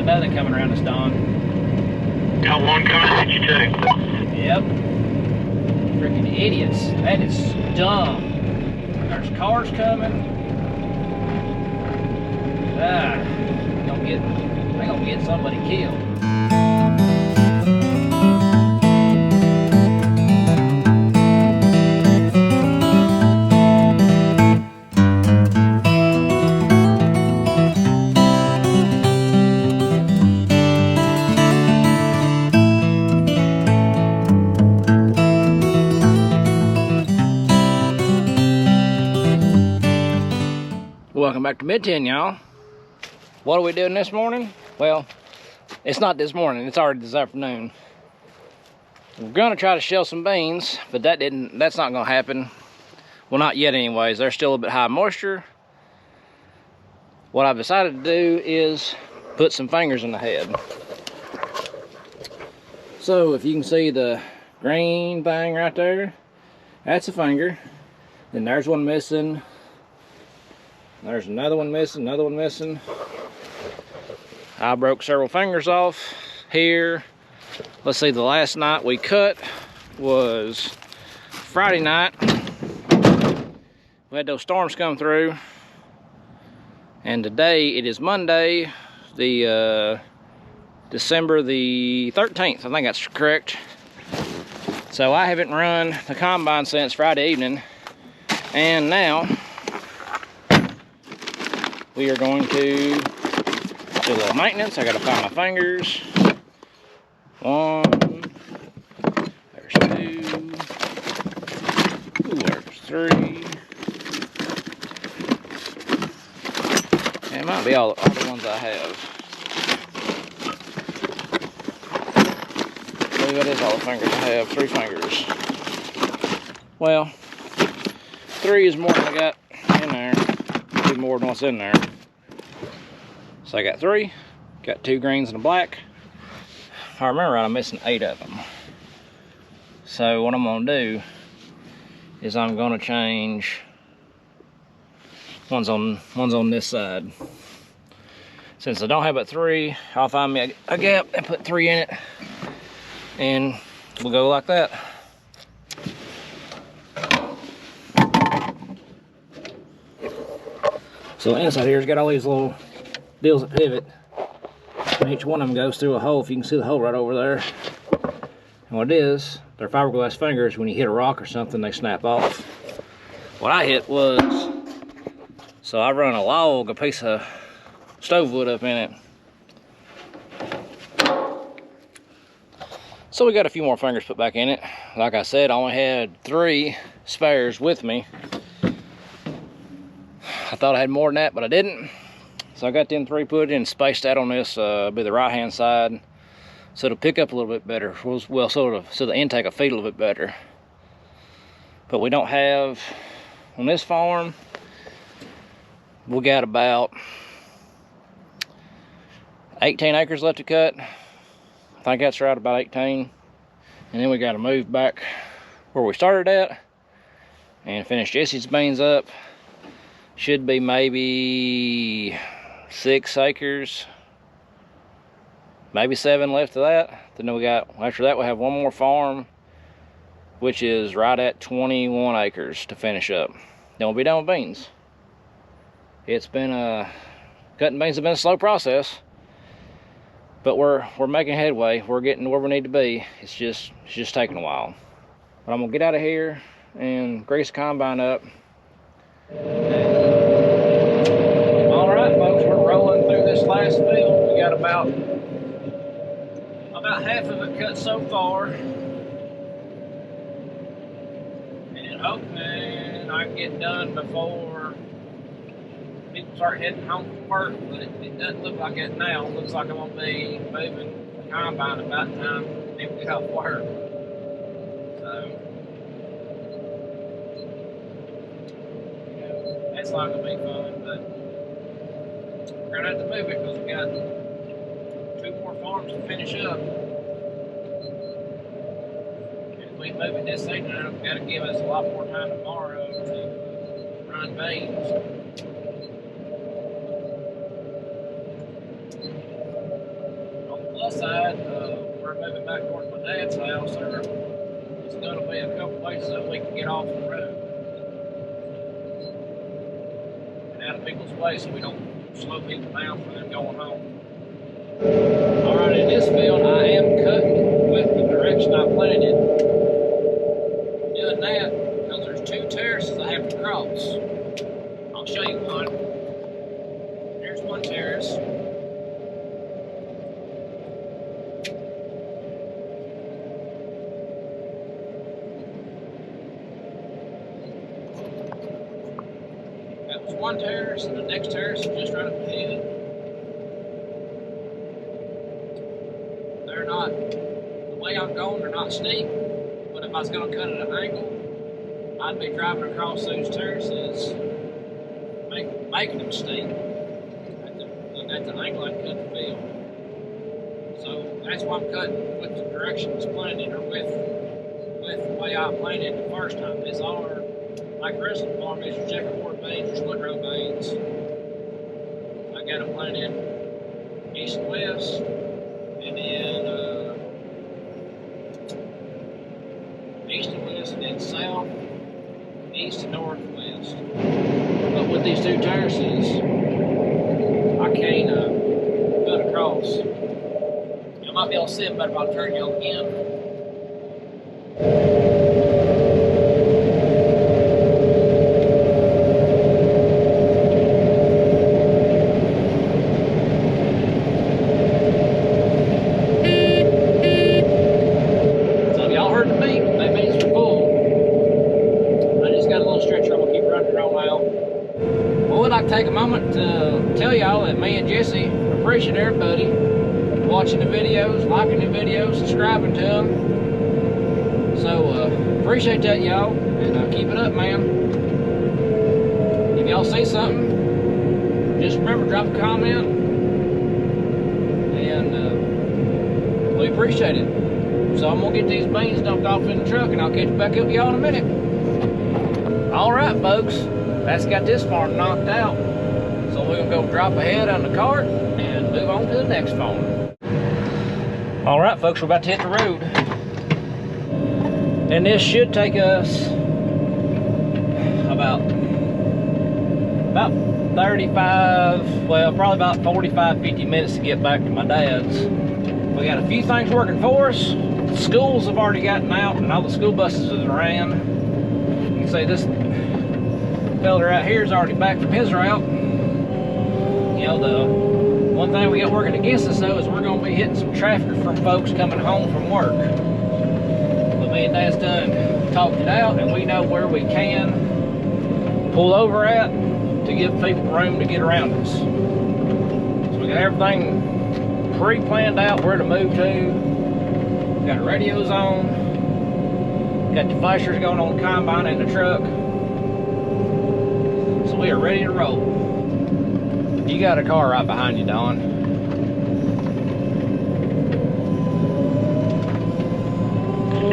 another coming around us, Don. Got one coming at you too. Yep. Freaking idiots. That is dumb. There's cars coming. They're gonna get somebody killed. Welcome back to Mid-10, y'all. What are we doing this morning? Well, it's not this morning, it's already this afternoon. We're gonna try to shell some beans, but that's not gonna happen. Well, not yet anyways. They're still a bit high moisture. What I've decided to do is put some fingers in the head. So if you can see the green thing right there, that's a finger. Then there's one missing. There's another one missing, another one missing. I broke several fingers off here. Let's see, the last night we cut was Friday night. We had those storms come through. And today, it is Monday, the December the 13th. I think that's correct. So I haven't run the combine since Friday evening. And now, we are going to do a little maintenance. I gotta find my fingers. One, there's two, ooh, there's three. And it might be all the ones I have. I believe that is all the fingers I have, 3 fingers. Well, 3 is more than I got in there. More than what's in there. So I got 3, got 2 greens and a black. If I remember right, I'm missing 8 of them. So what I'm gonna do is I'm gonna change one's on this side. Since I don't have but 3, I'll find me a gap and put 3 in it, and we'll go like that. So the inside here's got all these little deals that pivot, and each one of them goes through a hole. If you can see the hole right over there. And what it is, they're fiberglass fingers. When you hit a rock or something, they snap off. What I hit was, so I run a log, a piece of stove wood up in it. So we got a few more fingers put back in it. Like I said, I only had 3 spares with me. I thought I had more than that, but I didn't. So I got them 3 put in, spaced out on this, be the right hand side, so it'll pick up a little bit better. Well, so the intake will feed a little bit better. But we don't have, on this farm, we got about 18 acres left to cut. I think that's right, about 18. And then we got to move back where we started at and finish Jesse's beans up. Should be maybe 6 acres, maybe 7 left of that. Then we got, after that we have one more farm, which is right at 21 acres to finish up. Then we'll be done with beans. It's been cutting beans has been a slow process, but we're making headway. We're getting where we need to be. It's just taking a while. But I'm gonna get out of here and grease the combine up. Alright folks, we're rolling through this last field. We got about half of it cut so far. And hoping I can get done before people start heading home from work, but it doesn't look like it now. It looks like I'm going to be moving the combine about the time people get off work. So, that's not going to be fun, but we're going to have to move it because we got 2 more farms to finish up. And if we move it this evening, it's got to give us a lot more time tomorrow to run beans. side. We're moving back towards my dad's house. There's going to be a couple places that we can get off the road and out of people's way so we don't slow people down for them going home. Alright, in this field I am cutting with the direction I planted. Doing that because there's two terraces I have to cross. I'll show you one. There's one terrace. That was one terrace, and the next terrace is just right up ahead. They're not, the way I'm going, they're not steep, but if I was going to cut at an angle, I'd be driving across those terraces, making them steep. At the angle I'd cut the field. So that's why I'm cutting with the direction it's planted, or with the way I planted the first time. These are, like the rest of the farm is, your checkerboard beans, your split row beans. I got them planted east and west, and then east and west, and then south, east and northwest. But with these two terraces, I can't cut across. I might be able to see it better if I turn you on again. Take a moment to tell y'all that me and Jesse appreciate everybody watching the videos, liking the videos, subscribing to them. So appreciate that, y'all, and keep it up, man. If y'all see something, just remember, drop a comment, and we appreciate it. So I'm gonna get these beans dumped off in the truck, and I'll catch back up with y'all in a minute. All right, folks. That's got this farm knocked out. So we're gonna go drop ahead on the cart and move on to the next farm. All right, folks, we're about to hit the road. And this should take us about 35, well, probably about 45, 50 minutes to get back to my dad's. We got a few things working for us. The schools have already gotten out and all the school buses have ran. You can see this fella right here is already back from his route. You know, the one thing we got working against us though is we're going to be hitting some traffic from folks coming home from work. But me and Dad's done talked it out, and we know where we can pull over at to give people room to get around us. So we got everything pre-planned out where to move to. Got the radios on. Got the flashers going on the combine in the truck. So we are ready to roll. You got a car right behind you, Don.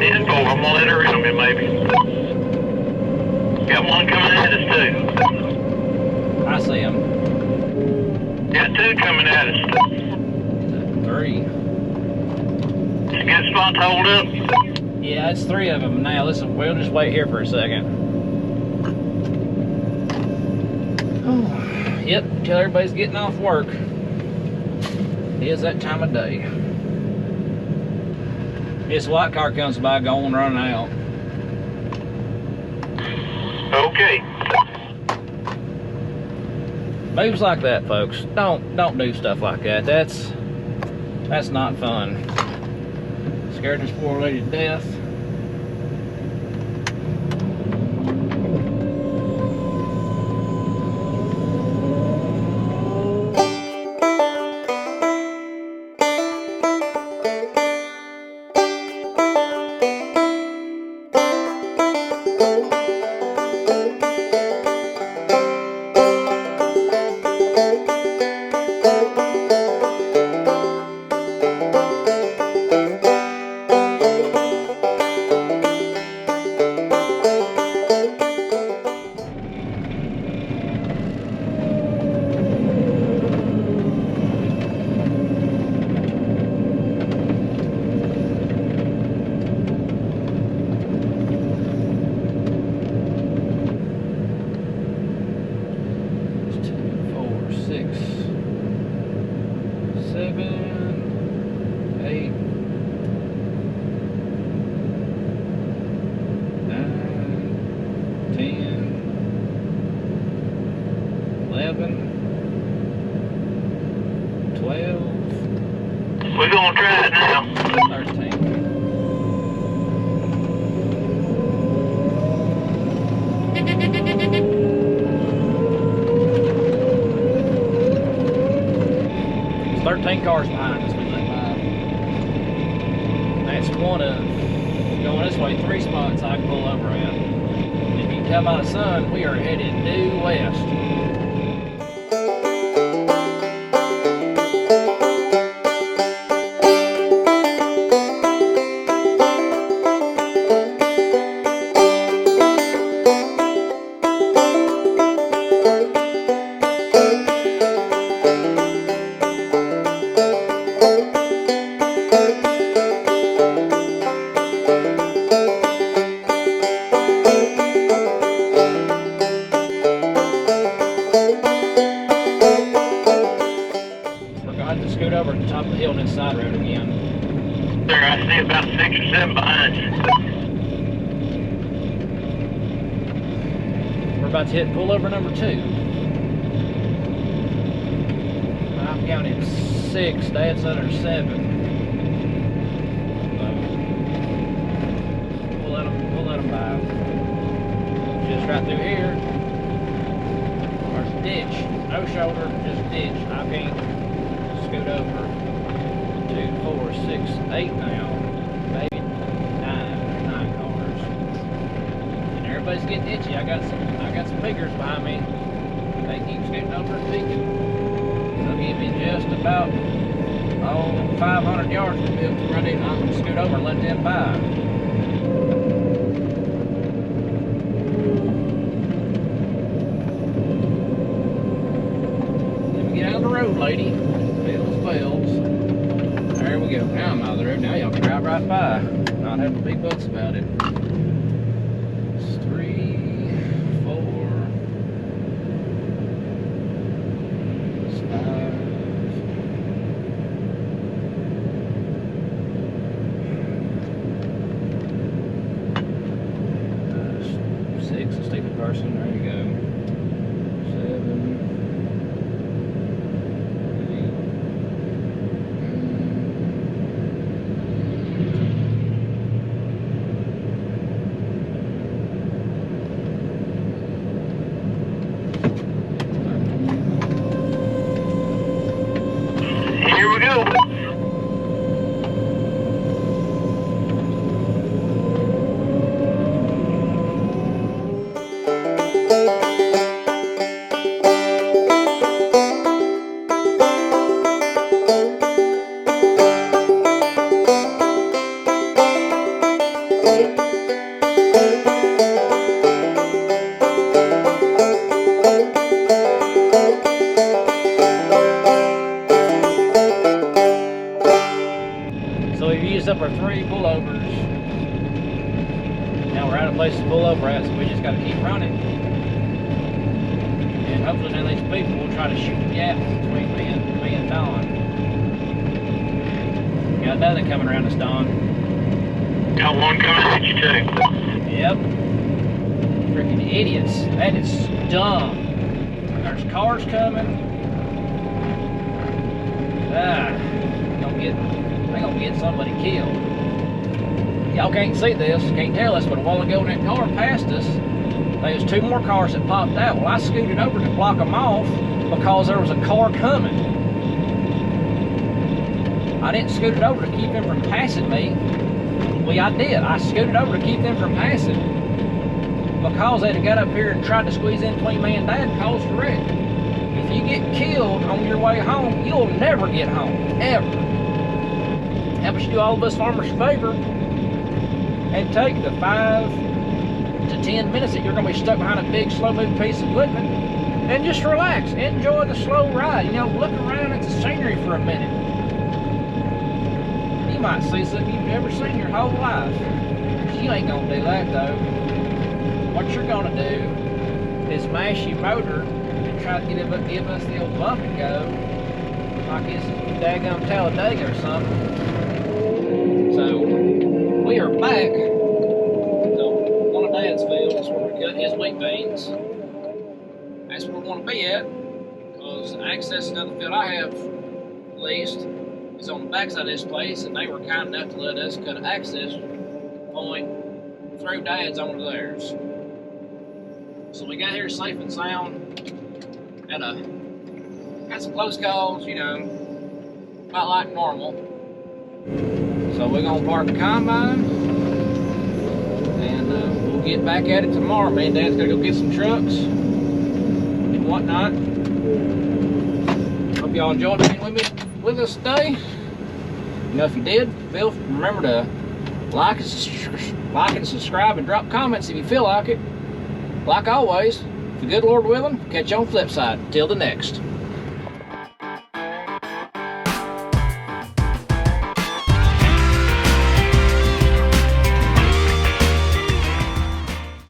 I'm gonna let her in a bit, maybe. Got one coming at us too. I see him. Got two coming at us. 3. It's a good spot to hold up. Yeah, it's 3 of them now. Listen, we'll just wait here for a second. Yep, until everybody's getting off work. It is that time of day. This white car comes by going, running out. Okay. Moves like that, folks. Don't do stuff like that. That's not fun. Scared this poor lady to death. 7, 8, 9, 10, 11, 12. We're gonna try it now. 13. There's 13 cars behind us. We went by. That's one of, going this way, 3 spots I can pull over at. If you can tell by the sun, we are headed due west. Scoot over at the top of the hill on this side road again. There, I see about 6 or 7 behind you. We're about to hit pullover number 2. I've counted 6, Dad said there's 7. So we'll let them by. Just right through here. There's a ditch. No shoulder, just ditch. I can't scoot over 2, 4, 6, 8 now, maybe 9. There's 9 cars, and everybody's getting itchy. I got some pickers behind me. They keep scooting over and peeking. They'll give me just about 500 yards to be able to run in. I'm gonna scoot over and let them by. Let me get out of the road, lady. Bells. There we go. Now I'm out of the road. Now y'all can drive right by. Not have to be butts about it. It's 3, 4, 5, 6. A stupid person. There you go. 7. Here we go. So we've used up our 3 pullovers. Now we're out of place to pull over at, so we just got to keep running. And hopefully none of these people will try to shoot the gap between me and Don. Got another coming around us, Don. Got one coming at you too. Yep. Freaking idiots. That is dumb. There's cars coming. They're gonna get somebody killed. Y'all can't see this, can't tell us, but a while ago when that car passed us, there was 2 more cars that popped out. Well, I scooted over to block them off because there was a car coming. I didn't scoot it over to keep them from passing me. Well, I did. I scooted over to keep them from passing because they'd have got up here and tried to squeeze in between me and Dad and caused a wreck. If you get killed on your way home, you'll never get home, ever. How about you do all of us farmers a favor and take the 5 to 10 minutes that you're going to be stuck behind a big, slow-moving piece of equipment and just relax, enjoy the slow ride. You know, look around at the scenery for a minute. You might see something you've never seen your whole life. You ain't going to do that, though. What you're going to do is mash your motor and try to give us the old bump and go. like it's daggum Talladega or something. So we are back to one of Dad's fields where we cut his wheat beans. That's where we want to be at, because access to the field I have leased is on the backside of this place, and they were kind enough to let us cut an access point through Dad's onto theirs. So we got here safe and sound. Had some close calls, you know, about like normal. So we're gonna park the combine, and we'll get back at it tomorrow. Me and Dad's gonna go get some trucks and whatnot. Hope y'all enjoyed being with us today. You know, if you did, remember to like and subscribe and drop comments if you feel like it. Like always, if the good Lord willing, catch you on the flip side. Till the next.